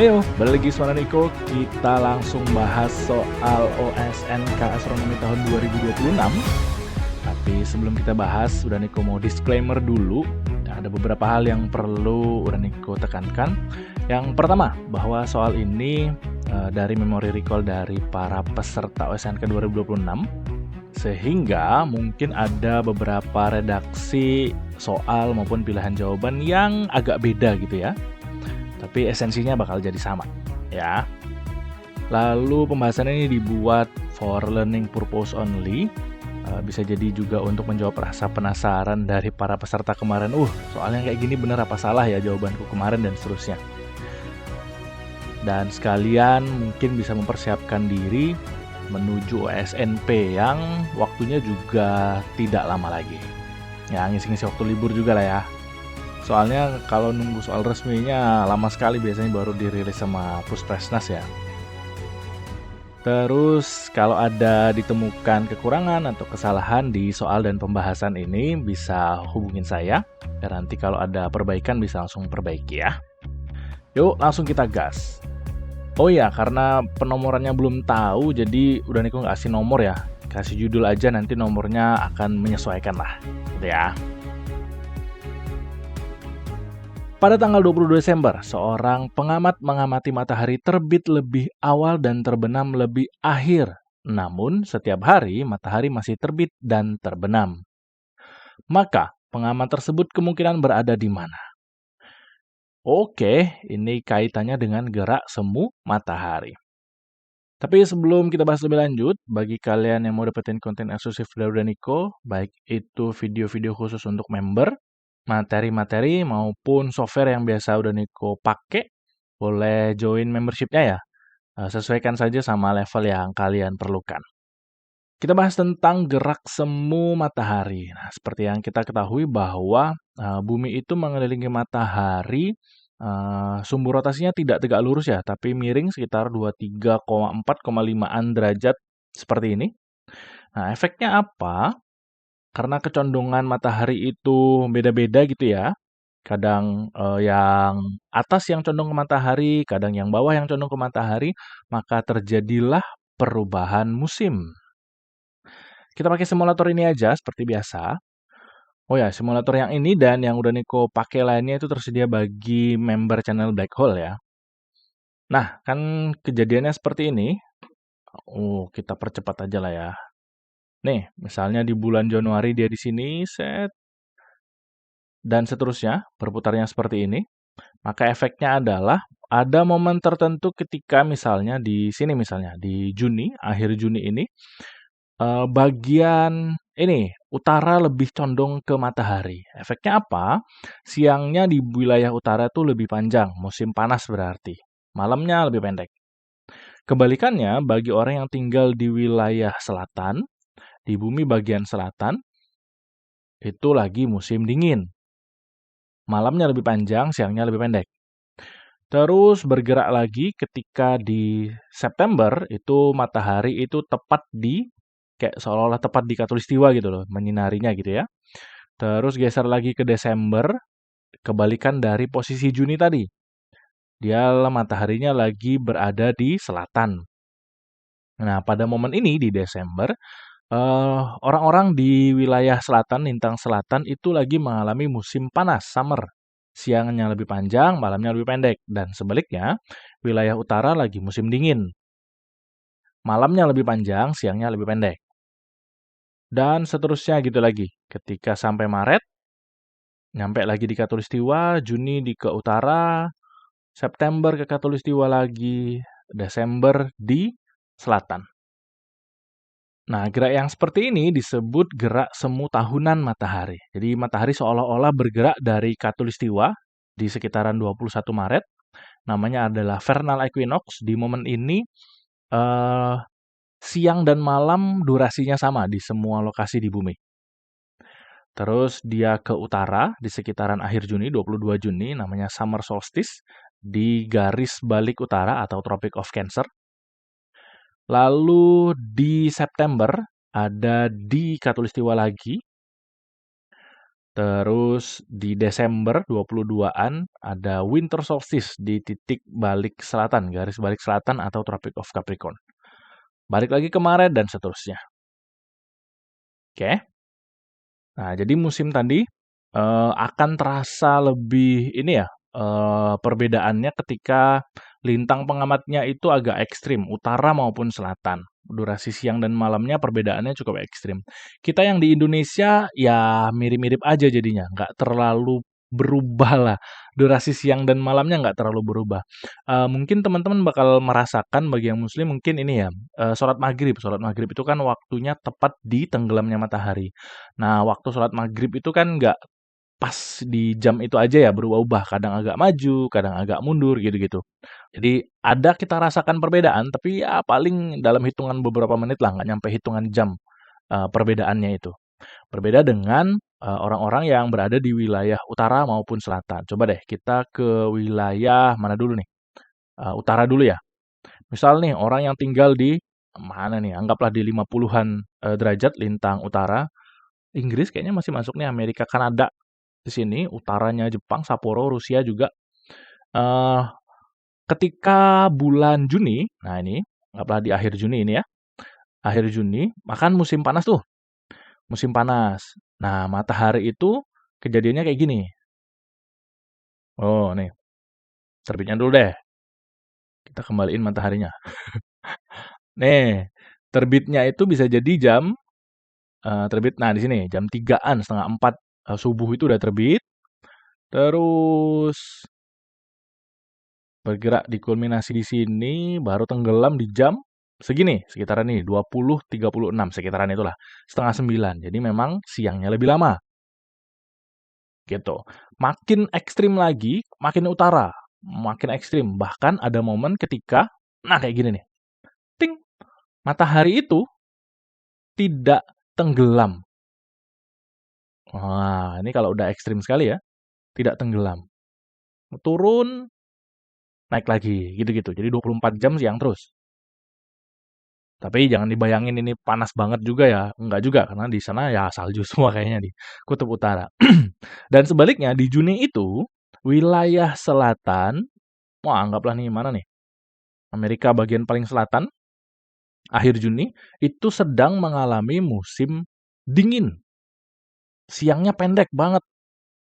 Heyo, balik lagi suara Niko. Kita langsung bahas soal OSNK Astronomi tahun 2026. Tapi sebelum kita bahas, udah Niko mau disclaimer dulu. Ada beberapa hal yang perlu udah Niko tekankan. Yang pertama, bahwa soal ini dari memori recall dari para peserta OSNK 2026. Sehingga mungkin ada beberapa redaksi soal maupun pilihan jawaban yang agak beda gitu ya. Tapi esensinya bakal jadi sama, ya. Lalu pembahasan ini dibuat for learning purpose only. Bisa jadi juga untuk menjawab rasa penasaran dari para peserta kemarin. Soalnya kayak gini bener apa salah ya jawabanku kemarin dan seterusnya. Dan sekalian mungkin bisa mempersiapkan diri menuju OSNP yang waktunya juga tidak lama lagi. Ya, ngisi-ngisi waktu libur juga lah ya. Soalnya kalau nunggu soal resminya lama sekali, biasanya baru dirilis sama Puspresnas ya. Terus kalau ada ditemukan kekurangan atau kesalahan di soal dan pembahasan ini bisa hubungin saya. Dan nanti kalau ada perbaikan bisa langsung perbaiki ya. Yuk langsung kita gas. Oh ya, karena penomorannya belum tahu, jadi udah Niko nggak kasih nomor ya. Kasih judul aja, nanti nomornya akan menyesuaikan lah. Gitu ya. Pada tanggal 22 Desember, seorang pengamat mengamati matahari terbit lebih awal dan terbenam lebih akhir. Namun, setiap hari matahari masih terbit dan terbenam. Maka, pengamat tersebut kemungkinan berada di mana? Oke, ini kaitannya dengan gerak semu matahari. Tapi sebelum kita bahas lebih lanjut, bagi kalian yang mau dapetin konten eksklusif dari Udaniko, baik itu video-video khusus untuk member, materi-materi maupun software yang biasa udah Niko pakai, boleh join membershipnya ya. Sesuaikan saja sama level yang kalian perlukan. Kita bahas tentang gerak semu matahari. Nah, seperti yang kita ketahui bahwa bumi itu mengelilingi matahari, sumbu rotasinya tidak tegak lurus ya, tapi miring sekitar 23,4,5an derajat seperti ini. Nah, efeknya apa? Karena kecondongan matahari itu beda-beda gitu ya. Kadang yang atas yang condong ke matahari, kadang yang bawah yang condong ke matahari, maka terjadilah perubahan musim. Kita pakai simulator ini aja seperti biasa. Oh ya, simulator yang ini dan yang udah Niko pakai lainnya itu tersedia bagi member channel Black Hole ya. Nah, kan kejadiannya seperti ini. Kita percepat aja lah ya. Nih, misalnya di bulan Januari dia di sini, set, dan seterusnya, berputarnya seperti ini. Maka efeknya adalah ada momen tertentu ketika misalnya di sini misalnya di Juni, akhir Juni ini, bagian ini utara lebih condong ke matahari. Efeknya apa? Siangnya di wilayah utara tuh lebih panjang, musim panas berarti. Malamnya lebih pendek. Kebalikannya, bagi orang yang tinggal di wilayah selatan, di bumi bagian selatan, itu lagi musim dingin. Malamnya lebih panjang, siangnya lebih pendek. Terus bergerak lagi ketika di September, itu matahari itu tepat di, kayak seolah-olah tepat di khatulistiwa gitu loh, menyinarinya gitu ya. Terus geser lagi ke Desember, kebalikan dari posisi Juni tadi. Dia mataharinya lagi berada di selatan. Nah, pada momen ini di Desember, orang-orang di wilayah selatan, lintang selatan itu lagi mengalami musim panas, summer. Siangnya lebih panjang, malamnya lebih pendek. Dan sebaliknya, wilayah utara lagi musim dingin. Malamnya lebih panjang, siangnya lebih pendek. Dan seterusnya gitu lagi. Ketika sampai Maret, nyampe lagi di khatulistiwa, Juni di ke utara, September ke khatulistiwa lagi, Desember di selatan. Nah, gerak yang seperti ini disebut gerak semu tahunan matahari. Jadi matahari seolah-olah bergerak dari khatulistiwa di sekitaran 21 Maret. Namanya adalah vernal equinox. Di momen ini siang dan malam durasinya sama di semua lokasi di bumi. Terus dia ke utara di sekitaran akhir Juni, 22 Juni, namanya summer solstice di garis balik utara atau Tropic of Cancer. Lalu di September ada di khatulistiwa lagi. Terus di Desember 22-an ada winter solstice di titik balik selatan, garis balik selatan atau Tropic of Capricorn. Balik lagi ke Maret dan seterusnya. Oke. Nah, jadi musim tadi akan terasa lebih ini ya, perbedaannya ketika lintang pengamatnya itu agak ekstrim, utara maupun selatan. Durasi siang dan malamnya perbedaannya cukup ekstrim. Kita yang di Indonesia ya mirip-mirip aja jadinya, nggak terlalu berubah lah. Durasi siang dan malamnya nggak terlalu berubah. Mungkin teman-teman bakal merasakan bagi yang muslim mungkin ini ya, sholat maghrib. Sholat maghrib itu kan waktunya tepat di tenggelamnya matahari. Nah, waktu sholat maghrib itu kan nggak pas di jam itu aja ya berubah-ubah, kadang agak maju, kadang agak mundur gitu-gitu. Jadi ada kita rasakan perbedaan, tapi ya paling dalam hitungan beberapa menit lah, nggak nyampe hitungan jam perbedaannya itu. Berbeda dengan orang-orang yang berada di wilayah utara maupun selatan. Coba deh kita ke wilayah mana dulu nih? Utara dulu ya. Misal nih orang yang tinggal di mana nih? Anggaplah di 50-an derajat lintang utara. Inggris kayaknya masih masuk nih, Amerika, Kanada di sini, utaranya Jepang, Sapporo, Rusia juga. Eh, ketika bulan Juni, nah ini, anggaplah di akhir Juni ini ya, akhir Juni, makan musim panas tuh, musim panas. Nah, matahari itu kejadiannya kayak gini. Oh, nih, terbitnya dulu deh. Kita kembaliin mataharinya. Nih, terbitnya itu bisa jadi jam terbit. Nah, di sini jam 3-an, setengah 4 subuh itu udah terbit. Terus bergerak di kulminasi di sini, baru tenggelam di jam segini, sekitaran nih 20.36, sekitaran itulah, setengah 9. Jadi memang siangnya lebih lama, gitu. Makin ekstrim lagi, makin utara, makin ekstrim. Bahkan ada momen ketika, nah kayak gini nih, ting, matahari itu tidak tenggelam. Wah, ini kalau udah ekstrim sekali ya, tidak tenggelam. Turun, naik lagi, gitu-gitu. Jadi 24 jam siang terus. Tapi jangan dibayangin ini panas banget juga ya, enggak juga karena di sana ya salju semua kayaknya di kutub utara. Dan sebaliknya di Juni itu wilayah selatan, wah anggaplah nih mana nih, Amerika bagian paling selatan, akhir Juni itu sedang mengalami musim dingin. Siangnya pendek banget.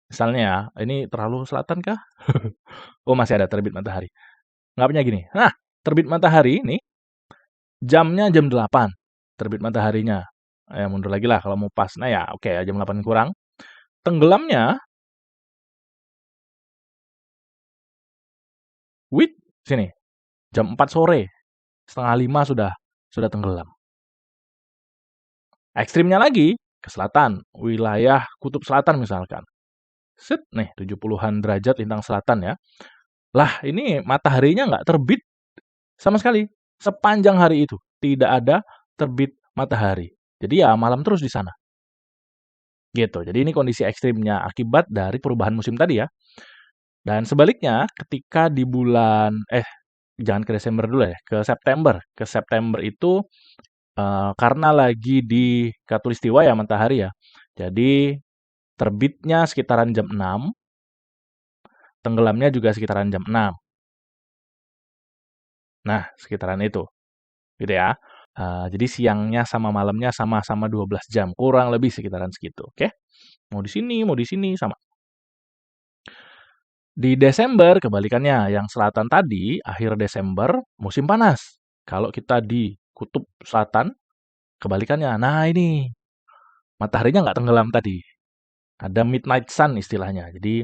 Misalnya ya, ini terlalu selatan kah? Oh masih ada terbit matahari. Anggapnya gini, nah terbit matahari ini jamnya jam 8, terbit mataharinya. Mundur lagi lah kalau mau pas. Nah ya, oke ya, jam 8 kurang. Tenggelamnya, sini, jam 4 sore, setengah 5 sudah tenggelam. Ekstrimnya lagi, ke selatan, wilayah kutub selatan misalkan. Set, nih 70-an derajat lintang selatan ya. Lah, ini mataharinya nggak terbit sama sekali. Sepanjang hari itu, tidak ada terbit matahari. Jadi ya malam terus di sana. Gitu. Jadi ini kondisi ekstrimnya akibat dari perubahan musim tadi ya. Dan sebaliknya, ketika di bulan jangan ke Desember dulu ya, ke September. Ke September itu karena lagi di khatulistiwa ya matahari ya. Jadi terbitnya sekitaran jam 6, tenggelamnya juga sekitaran jam 6. Nah, sekitaran itu. Gitu ya. Jadi siangnya sama malamnya sama-sama 12 jam, kurang lebih sekitaran segitu, oke? Mau di sini sama. Di Desember kebalikannya, yang selatan tadi akhir Desember musim panas. Kalau kita di kutub selatan kebalikannya. Nah, ini mataharinya nggak tenggelam tadi. Ada midnight sun istilahnya. Jadi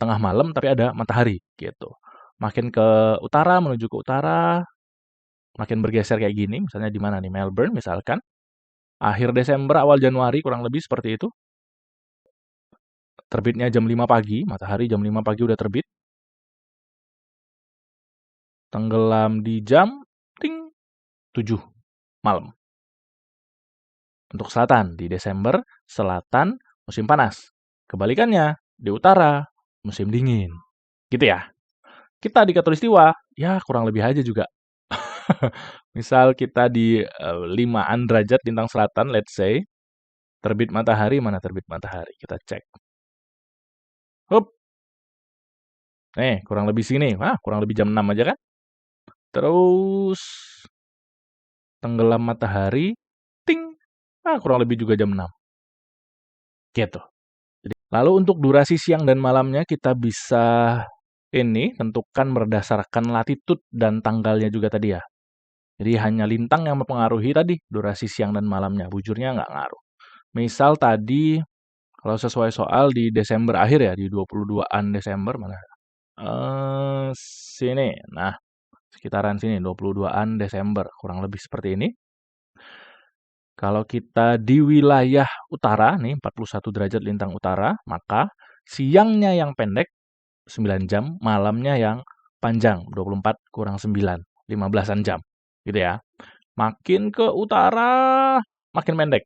tengah malam tapi ada matahari gitu. Makin ke utara menuju ke utara, makin bergeser kayak gini. Misalnya di mana nih? Melbourne misalkan. Akhir Desember awal Januari kurang lebih seperti itu. Terbitnya jam 5 pagi, matahari jam 5 pagi udah terbit. Tenggelam di jam 7 malam. Untuk selatan, di Desember, selatan musim panas. Kebalikannya, di utara musim dingin. Gitu ya. Kita di Khatulistiwa, ya kurang lebih aja juga. Misal kita di 5-an derajat lintang selatan, let's say. Terbit matahari, mana terbit matahari? Kita cek. Hup. Kurang lebih sini. Kurang lebih jam 6 aja kan? Terus tenggelam matahari, ting. Kurang lebih juga jam 6. Gitu. Lalu untuk durasi siang dan malamnya kita bisa tentukan berdasarkan latitude dan tanggalnya juga tadi ya. Jadi hanya lintang yang mempengaruhi tadi durasi siang dan malamnya. Bujurnya nggak ngaruh. Misal tadi kalau sesuai soal di Desember akhir ya, di 22-an Desember mana? Sini. Nah, sekitaran sini 22-an Desember, kurang lebih seperti ini. Kalau kita di wilayah utara nih 41 derajat lintang utara, maka siangnya yang pendek 9 jam, malamnya yang panjang 24 kurang 9, 15-an jam. Gitu ya. Makin ke utara makin pendek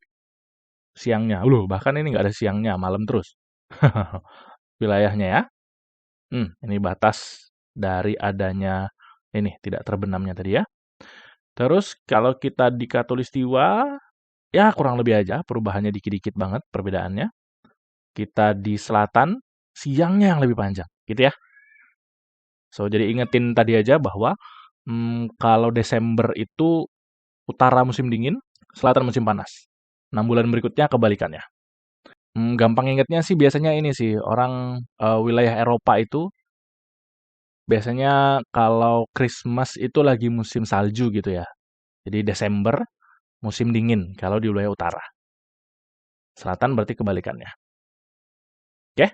siangnya. Bahkan ini nggak ada siangnya, malam terus. Wilayahnya ya. Ini batas dari adanya ini tidak terbenamnya tadi ya. Terus kalau kita di Khatulistiwa ya kurang lebih aja perubahannya dikit-dikit banget perbedaannya. Kita di selatan siangnya yang lebih panjang, gitu ya. So jadi ingetin tadi aja bahwa kalau Desember itu utara musim dingin, selatan musim panas. 6 bulan berikutnya kebalikannya. Gampang ingetnya sih biasanya ini sih, orang wilayah Eropa itu biasanya kalau Christmas itu lagi musim salju gitu ya. Jadi Desember musim dingin kalau di wilayah utara. Selatan berarti kebalikannya. Oke?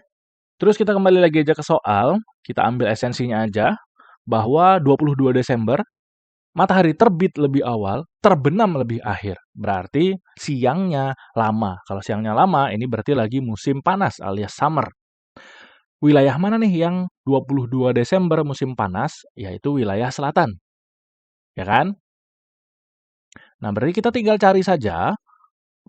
Terus kita kembali lagi aja ke soal, kita ambil esensinya aja, bahwa 22 Desember, matahari terbit lebih awal, terbenam lebih akhir. Berarti siangnya lama. Kalau siangnya lama, ini berarti lagi musim panas alias summer. Wilayah mana nih yang 22 Desember musim panas? Yaitu wilayah selatan. Ya kan? Nah, berarti kita tinggal cari saja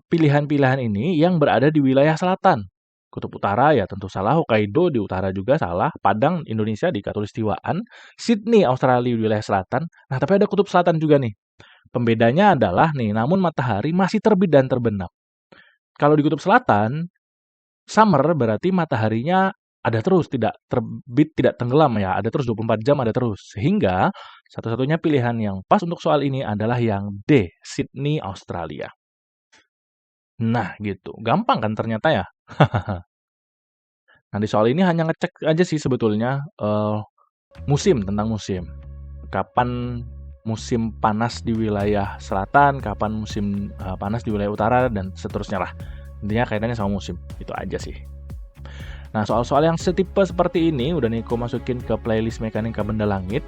pilihan-pilihan ini yang berada di wilayah selatan. Kutub Utara ya tentu salah, Hokkaido di utara juga salah, Padang Indonesia di Khatulistiwaan, Sydney Australia di wilayah selatan. Nah, tapi ada kutub selatan juga nih. Pembedanya adalah nih, namun matahari masih terbit dan terbenam. Kalau di kutub selatan, summer berarti mataharinya ada terus, tidak terbit, tidak tenggelam ya, ada terus 24 jam ada terus. Sehingga satu-satunya pilihan yang pas untuk soal ini adalah yang D, Sydney Australia. Nah, gitu. Gampang kan ternyata ya? Nah, di soal ini hanya ngecek aja sih sebetulnya musim, tentang musim. Kapan musim panas di wilayah selatan, kapan musim panas di wilayah utara, dan seterusnya lah. Intinya kaitannya sama musim. Itu aja sih. Nah, soal-soal yang setipe seperti ini udah Niko masukin ke playlist Mekanika Benda Langit.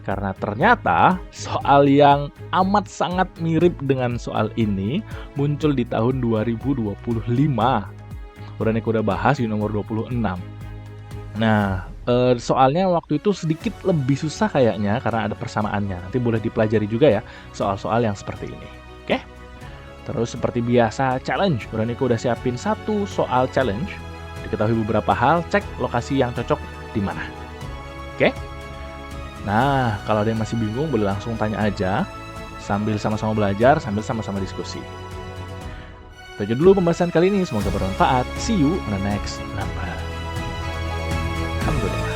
Karena ternyata soal yang amat sangat mirip dengan soal ini muncul di tahun 2025. Udah Niko udah bahas di nomor 26. Nah, soalnya waktu itu sedikit lebih susah kayaknya karena ada persamaannya. Nanti boleh dipelajari juga ya soal-soal yang seperti ini. Oke? Terus seperti biasa challenge. Udah Niko udah siapin satu soal challenge. Diketahui beberapa hal, cek lokasi yang cocok di mana. Oke? Nah, kalau ada yang masih bingung, boleh langsung tanya aja. Sambil sama-sama belajar, sambil sama-sama diskusi. Itu aja dulu pembahasan kali ini. Semoga bermanfaat. See you on the next number. Alhamdulillah.